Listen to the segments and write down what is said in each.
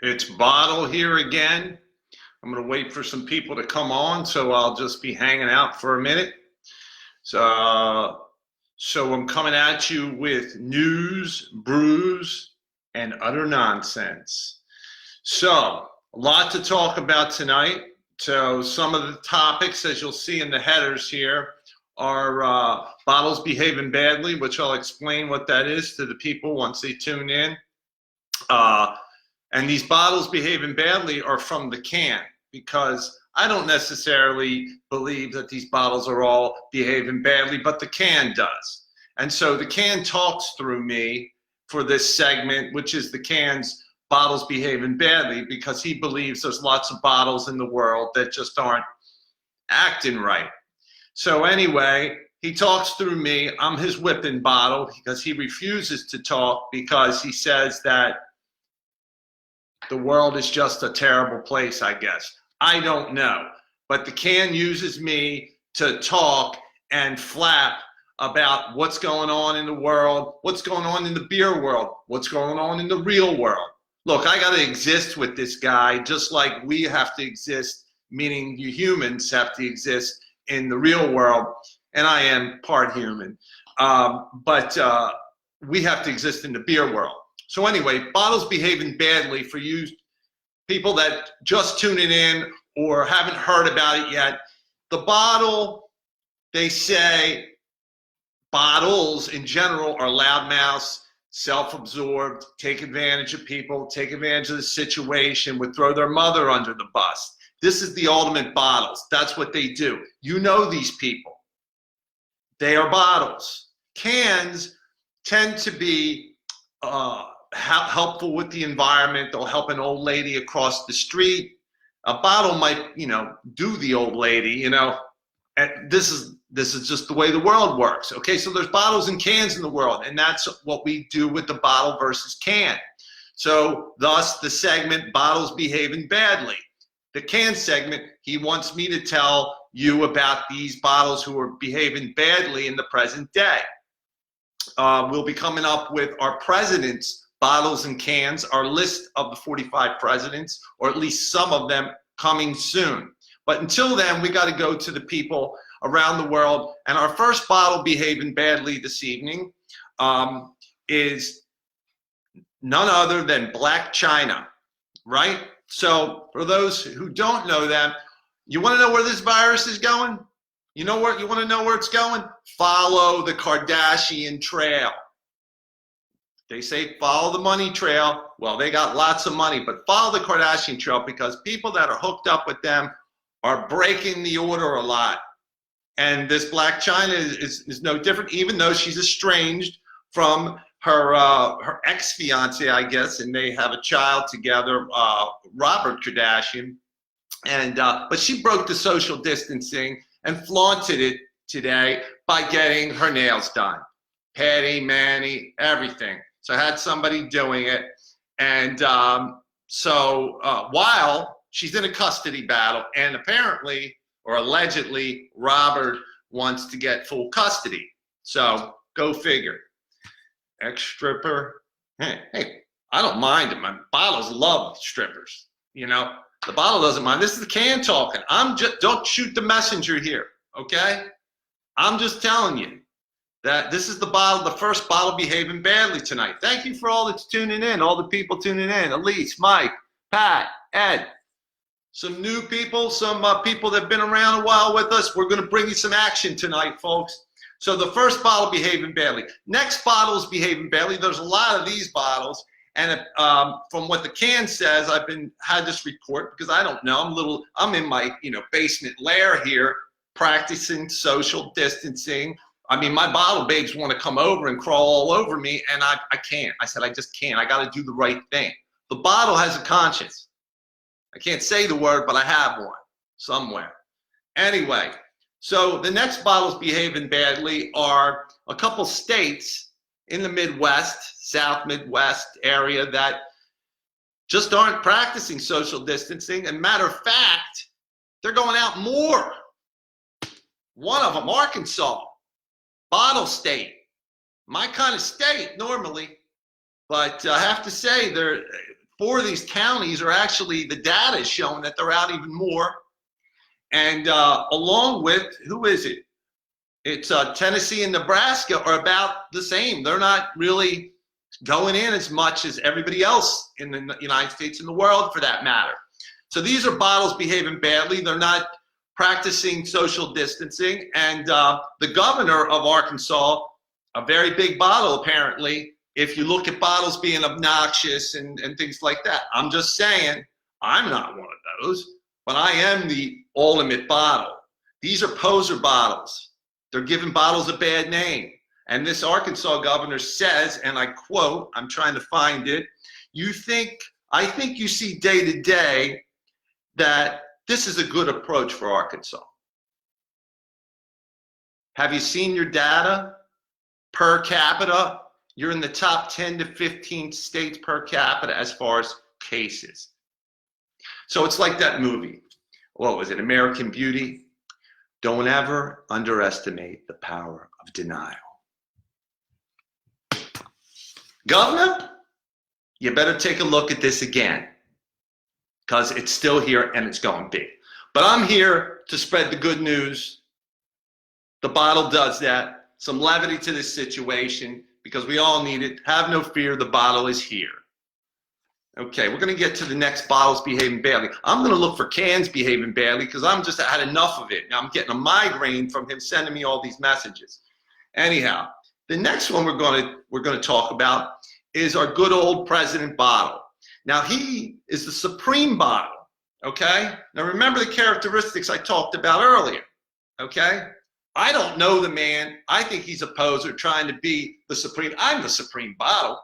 It's Bottle here again. I'm going to wait for some people to come on, so I'll just be hanging out for a minute. So I'm coming at you with news, brews, and utter nonsense. So, a lot to talk about tonight. So some of the topics, as you'll see in the headers here, are bottles behaving badly, which I'll explain what that is to the people once they tune in. And these bottles behaving badly are from the can, because I don't necessarily believe that these bottles are all behaving badly, but the can does. And so the can talks through me for this segment, which is the can's bottles behaving badly, because he believes there's lots of bottles in the world that just aren't acting right. So anyway, he talks through me. I'm his whipping bottle because he refuses to talk, because he says that the world is just a terrible place, I guess. I don't know. But the can uses me to talk and flap about what's going on in the world, what's going on in the beer world, what's going on in the real world. Look, I got to exist with this guy just like we have to exist, meaning you humans have to exist in the real world. And I am part human. But we have to exist in the beer world. So anyway, bottles behaving badly for you people that just tuning in or haven't heard about it yet. The bottle, they say bottles in general are loudmouths, self-absorbed, take advantage of people, take advantage of the situation, would throw their mother under the bus. This is the ultimate bottles. That's what they do. You know these people. They are bottles. Cans tend to be helpful with the environment. They'll help an old lady across the street. A bottle might, do the old lady, And this is just the way the world works. Okay, so there's bottles and cans in the world, and that's what we do with the bottle versus can. So thus the segment, bottles behaving badly. The can segment, he wants me to tell you about these bottles who are behaving badly in the present day. We'll be coming up with our president's bottles and cans, our list of the 45 presidents, or at least some of them coming soon. But until then, we got to go to the people around the world. And our first bottle behaving badly this evening is none other than Black China, right? So for those who don't know that, you want to know where this virus is going? You want to know where it's going? Follow the Kardashian trail. They say follow the money trail. Well, they got lots of money, but follow the Kardashian trail, because people that are hooked up with them are breaking the order a lot. And this Black China is no different, even though she's estranged from her ex-fiance, I guess, and they have a child together, Robert Kardashian. And but she broke the social distancing and flaunted it today by getting her nails done. Petty, mani, everything. So I had somebody doing it. And so while she's in a custody battle, and apparently, or allegedly, Robert wants to get full custody. So go figure. Ex-stripper. Hey, I don't mind them. My bottles love strippers. The bottle doesn't mind. This is the can talking. Don't shoot the messenger here, okay? I'm just telling you that this is the first bottle behaving badly tonight. Thank you for all that's tuning in, all the people tuning in. Elise, Mike, Pat, Ed. Some new people, some people that have been around a while with us. We're going to bring you some action tonight, folks. So the first bottle behaving badly. Next bottle is behaving badly. There's a lot of these bottles. And from what the can says, I've had this report because I don't know. I'm in my basement lair here, practicing social distancing. I mean, my bottle babes want to come over and crawl all over me, and I can't. I said, I just can't. I got to do the right thing. The bottle has a conscience. I can't say the word, but I have one somewhere. Anyway, so the next bottles behaving badly are a couple states in the Midwest, South Midwest area that just aren't practicing social distancing. And matter of fact, they're going out more. One of them, Arkansas, bottle state, my kind of state normally, but I have to say 4 of these counties are actually, the data is showing that they're out even more. And along with, who is it? It's Tennessee and Nebraska are about the same. They're not really going in as much as everybody else in the United States and the world, for that matter. So these are bottles behaving badly. They're not practicing social distancing. And the governor of Arkansas, a very big bottle apparently, if you look at bottles being obnoxious and things like that. I'm just saying, I'm not one of those, but I am the ultimate bottle. These are poser bottles. They're giving bottles a bad name. And this Arkansas governor says, and I quote, I'm trying to find it, I think you see day to day that this is a good approach for Arkansas. Have you seen your data per capita? You're in the top 10 to 15 states per capita as far as cases. So it's like that movie. What was it, American Beauty? Don't ever underestimate the power of denial. Governor, you better take a look at this again, because it's still here and it's going big. But I'm here to spread the good news. The bottle does that. Some levity to this situation, because we all need it. Have no fear, the bottle is here. Okay, we're going to get to the next bottles behaving badly. I'm going to look for cans behaving badly, because I'm just had enough of it. Now I'm getting a migraine from him sending me all these messages. Anyhow, the next one we're going to talk about is our good old president bottle. Now he is the supreme bottle. Okay. Now remember the characteristics I talked about earlier. Okay. I don't know the man. I think he's a poser trying to be the supreme. I'm the supreme bottle.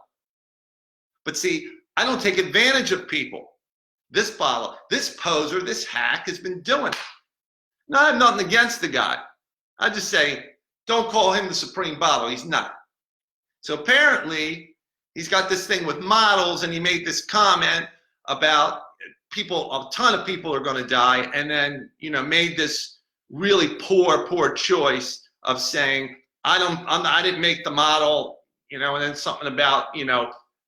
But see, I don't take advantage of people. This bottle, this poser, this hack has been doing it. Now, I have nothing against the guy. I just say, don't call him the supreme bottle. He's not. So apparently, he's got this thing with models, and he made this comment about people, a ton of people are going to die, and then, made this really poor choice of saying, I didn't make the model, and then something about,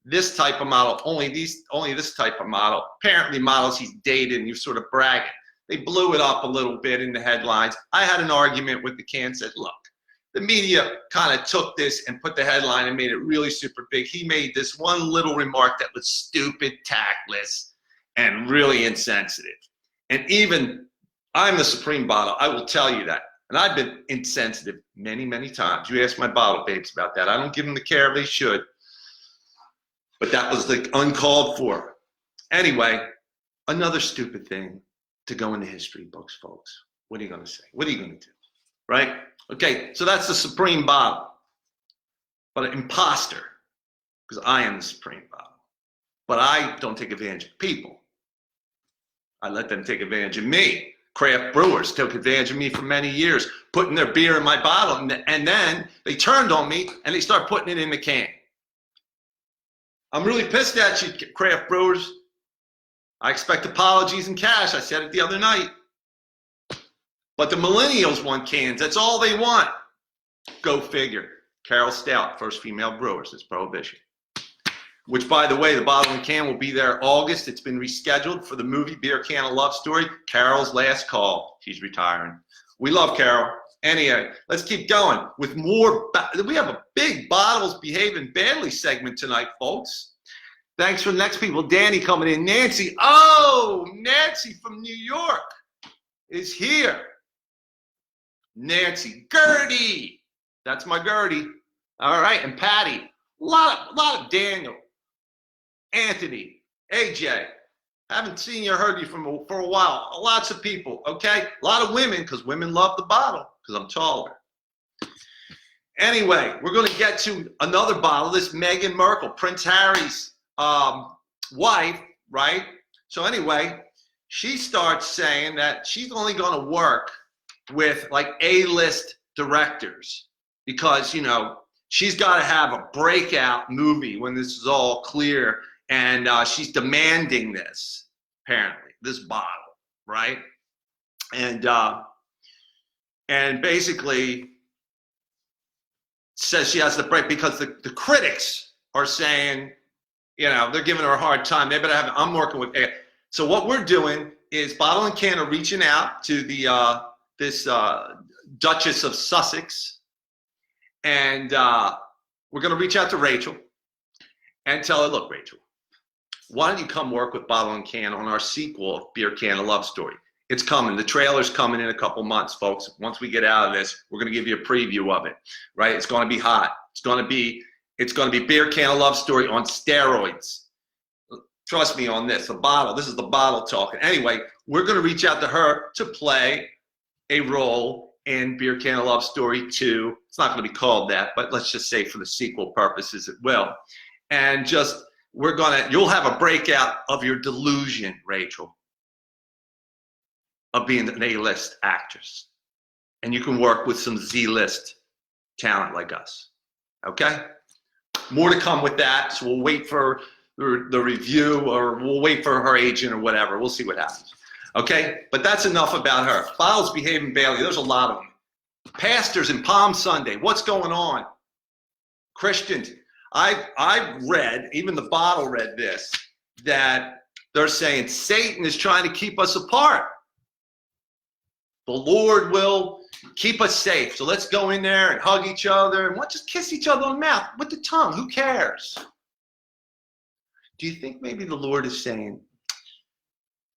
this type of model, only this type of model. Apparently models he's dated, and you're sort of bragging. They blew it up a little bit in the headlines. I had an argument with the can, said, look, the media kind of took this and put the headline and made it really super big. He made this one little remark that was stupid, tactless, and really insensitive. And even I'm the supreme bottle, I will tell you that. And I've been insensitive many, many times. You ask my bottle babes about that. I don't give them the care they should. But that was like uncalled for. Anyway, another stupid thing to go in the history books, folks. What are you going to say? What are you going to do? Right? Okay, so that's the supreme bottle. But an imposter, because I am the supreme bottle. But I don't take advantage of people. I let them take advantage of me. Craft brewers took advantage of me for many years, putting their beer in my bottle, and then they turned on me and they start putting it in the can. I'm really pissed at you, craft brewers. I expect apologies in cash. I said it the other night. But the millennials want cans. That's all they want. Go figure. Carol Stout, first female brewer since Prohibition. Which, by the way, the bottle and can will be there August. It's been rescheduled for the movie Beer Can: A Love Story. Carol's last call. She's retiring. We love Carol. Anyway, let's keep going with more. We have a big bottles behaving badly segment tonight, folks. Thanks for the next people. Danny coming in. Nancy. Oh, Nancy from New York is here. Nancy. Gertie. That's my Gertie. All right. And Patty. A lot of Daniel. Anthony. AJ. Haven't seen you or heard you for a while. Lots of people, okay? A lot of women, because women love the bottle, because I'm taller. Anyway, we're going to get to another bottle. This Meghan Markle, Prince Harry's wife, right? So anyway, she starts saying that she's only going to work with like A-list directors because, she's got to have a breakout movie when this is all clear. And she's demanding this, apparently, this bottle, right? And basically says she has to break because the critics are saying they're giving her a hard time. They better have, I'm working with, so what we're doing is Bottle and Can are reaching out to the, this Duchess of Sussex. And we're going to reach out to Rachel and tell her, look, Rachel, why don't you come work with Bottle and Can on our sequel of Beer Can: A Love Story? It's coming. The trailer's coming in a couple months, folks. Once we get out of this, we're going to give you a preview of it, right? It's going to be hot. It's going to be Beer Can: A Love Story on steroids. Trust me on this. The bottle. This is the bottle talking. Anyway, we're going to reach out to her to play a role in Beer Can: A Love Story 2. It's not going to be called that, but let's just say for the sequel purposes, it will. And just, you'll have a breakout of your delusion, Rachel, of being an A-list actress. And you can work with some Z-list talent like us. Okay? More to come with that. So we'll wait for the review, or we'll wait for her agent or whatever. We'll see what happens. Okay? But that's enough about her. Bottles behaving badly. There's a lot of them. Pastors in Palm Sunday. What's going on? Christians. I read, even the bottle read this, that they're saying Satan is trying to keep us apart. The Lord will keep us safe. So let's go in there and hug each other and just kiss each other on the mouth with the tongue. Who cares? Do you think maybe the Lord is saying,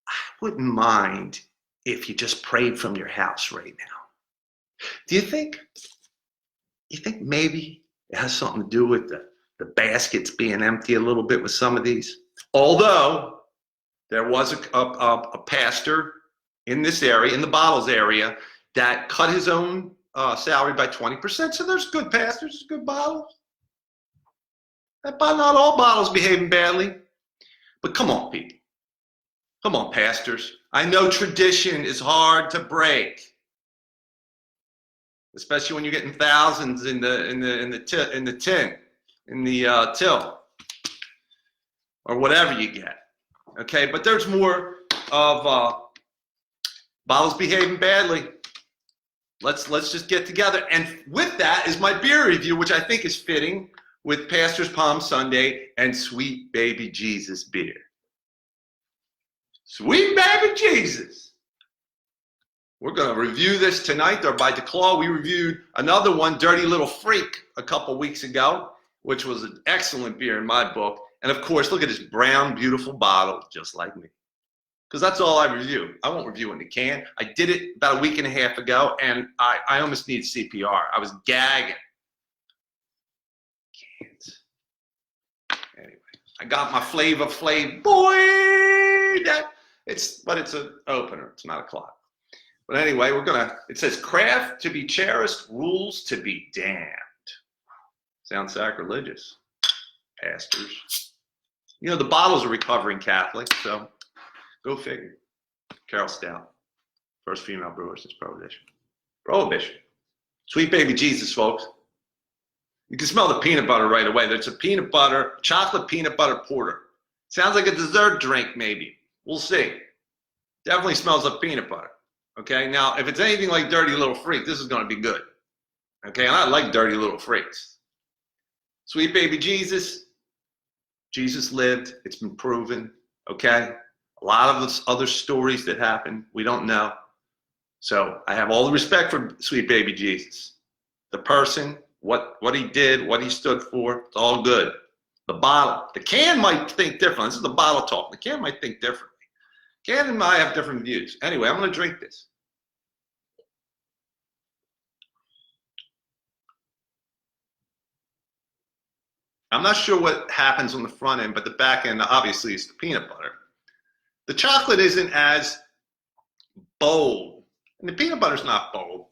I wouldn't mind if you just prayed from your house right now? Do you think maybe it has something to do with the baskets being empty a little bit with some of these? Although there was a pastor in this area, in the bottles area, that cut his own salary by 20%. So there's good pastors, good bottles. Not all bottles behaving badly. But come on, people. Come on, pastors. I know tradition is hard to break, especially when you're getting thousands in the till, or whatever you get. Okay, but there's more of bottles behaving badly. Let's just get together. And with that is my beer review, which I think is fitting with Pastor's Palm Sunday and Sweet Baby Jesus beer. Sweet Baby Jesus. We're going to review this tonight. They're by DuClaw. We reviewed another one, Dirty Little Freak, a couple weeks ago, which was an excellent beer in my book. And of course, look at this brown, beautiful bottle, just like me. Because that's all I review. I won't review it in the can. I did it about a week and a half ago, and I almost needed CPR. I was gagging. Can't. Anyway, I got my Flavor Flav. Boy, but it's an opener. It's not a clock. But anyway, it says craft to be cherished, rules to be damned. Sounds sacrilegious, pastors. The bottle's a recovering Catholic, so go figure. Carol Stout, first female brewer since Prohibition. Prohibition. Sweet Baby Jesus, folks. You can smell the peanut butter right away. There's a chocolate peanut butter porter. Sounds like a dessert drink, maybe. We'll see. Definitely smells like peanut butter. Okay, now if it's anything like Dirty Little Freak, this is going to be good. Okay, and I like Dirty Little Freaks. Sweet Baby Jesus. Jesus lived. It's been proven. Okay. A lot of the other stories that happen, we don't know. So I have all the respect for Sweet Baby Jesus. The person, what he did, what he stood for, it's all good. The bottle, the can might think differently. This is the bottle talk. The can might think differently. Can and I have different views. Anyway, I'm going to drink this. I'm not sure what happens on the front end, but the back end obviously is the peanut butter. The chocolate isn't as bold, and the peanut butter's not bold.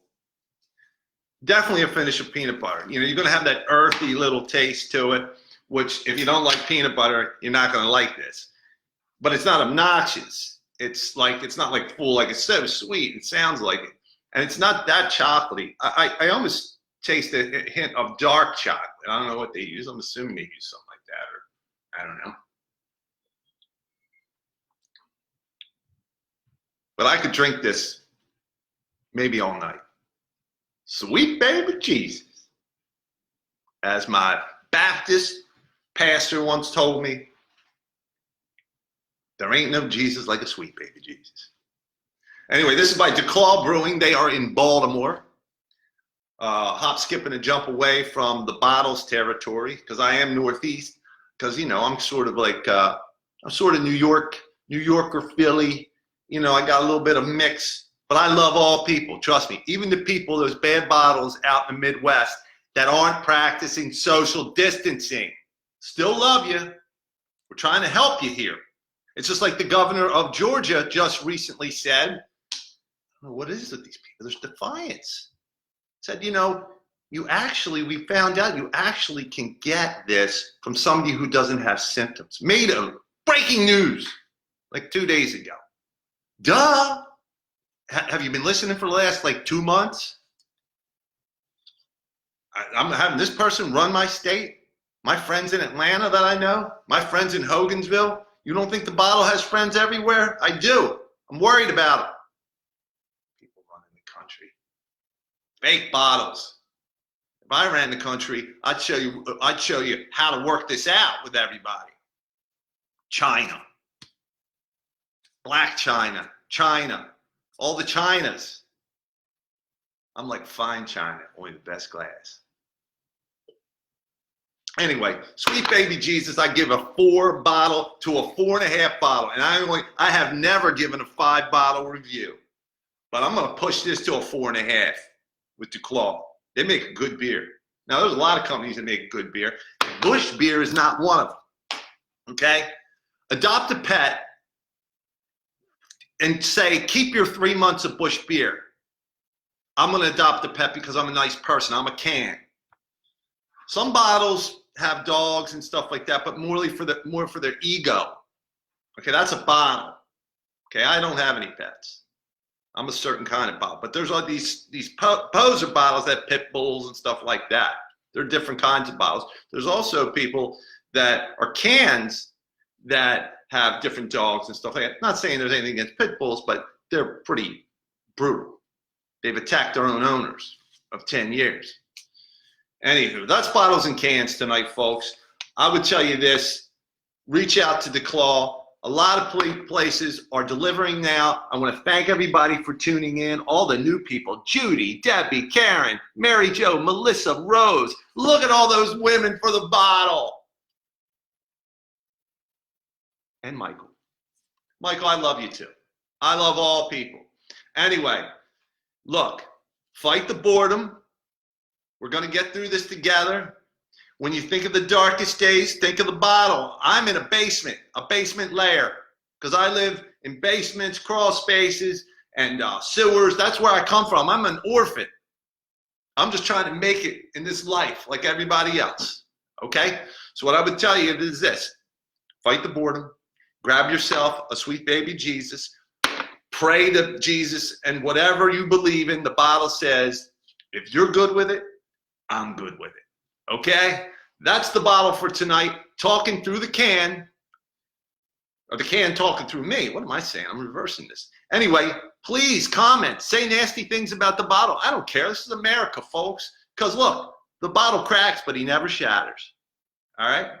Definitely a finish of peanut butter. You're going to have that earthy little taste to it, which if you don't like peanut butter, you're not going to like this. But it's not obnoxious. It's not like full, like it's so sweet. It sounds like it, and it's not that chocolatey. I almost taste a hint of dark chocolate. I don't know what they use. I'm assuming they use something like that, or I don't know. But I could drink this maybe all night. Sweet Baby Jesus. As my Baptist pastor once told me, There ain't no Jesus like a sweet baby Jesus. Anyway, this is by DuClaw Brewing. They are in Baltimore. Hop, skip, and a jump away from the bottles territory, because I am Northeast. Because, you know, I'm sort of like, I'm sort of New Yorker, Philly. You know, I got a little bit of mix. But I love all people. Trust me. Even the people, those bad bottles out in the Midwest that aren't practicing social distancing. Still love you. We're trying to help you here. It's just like the governor of Georgia just recently said, I don't know what it is with these people. There's defiance. Said, you know, we found out you actually can get this from somebody who doesn't have symptoms. Made a breaking news like 2 days ago. Duh. Have you been listening for the last like 2 months? I'm having this person run my state. My friends in Atlanta that I know. My friends in Hogansville. You don't think the bottle has friends everywhere? I do. I'm worried about them. People running the country. Fake bottles. If I ran the country, I'd show you how to work this out with everybody. China. Black China. China. All the Chinas. I'm like fine China, only the best glass. Anyway, sweet baby Jesus, I give a 4 bottle to a 4.5 bottle. And I have never given a 5 bottle review. But I'm going to push this to a 4.5 with DuClaw. They make a good beer. Now, there's a lot of companies that make good beer. Bush beer is not one of them. Okay? Adopt a pet and say, keep your 3 months of Bush beer. I'm going to adopt a pet because I'm a nice person. I'm a can. Some bottles have dogs and stuff like that, but more for their ego. Okay, that's a bottle. Okay, I don't have any pets. I'm a certain kind of bottle. But there's all these poser bottles that pit bulls and stuff like that. They're different kinds of bottles. There's also people that are cans that have different dogs and stuff like that. Not saying there's anything against pit bulls, but they're pretty brutal. They've attacked their own owners of 10 years. Anywho, that's bottles and cans tonight, folks. I would tell you this. Reach out to DuClaw. A lot of places are delivering now. I want to thank everybody for tuning in. All the new people. Judy, Debbie, Karen, Mary Jo, Melissa, Rose. Look at all those women for the bottle. And Michael. Michael, I love you too. I love all people. Anyway, look, fight the boredom. We're going to get through this together. When you think of the darkest days, think of the bottle. I'm in a basement lair, because I live in basements, crawl spaces, and sewers. That's where I come from. I'm an orphan. I'm just trying to make it in this life like everybody else, okay? So what I would tell you is this. Fight the boredom. Grab yourself a sweet baby Jesus. Pray to Jesus, and whatever you believe in, the bottle says, if you're good with it, I'm good with it. Okay? That's the bottle for tonight. Talking through the can. Or the can talking through me. What am I saying? I'm reversing this. Anyway, please comment. Say nasty things about the bottle. I don't care. This is America, folks. Because look, the bottle cracks, but he never shatters. All right?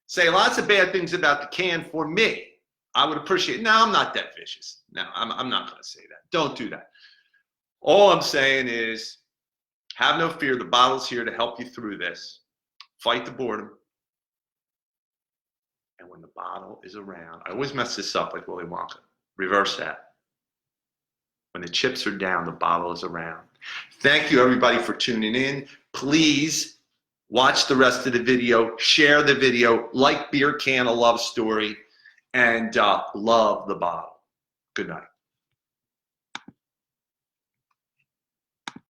Say lots of bad things about the can for me. I would appreciate it. No, I'm not that vicious. No, I'm not going to say that. Don't do that. All I'm saying is, have no fear. The bottle's here to help you through this. Fight the boredom. And when the bottle is around, I always mess this up like Willy Wonka. Reverse that. When the chips are down, the bottle is around. Thank you, everybody, for tuning in. Please watch the rest of the video. Share the video. Like Beer Can, a love story. And love the bottle. Good night.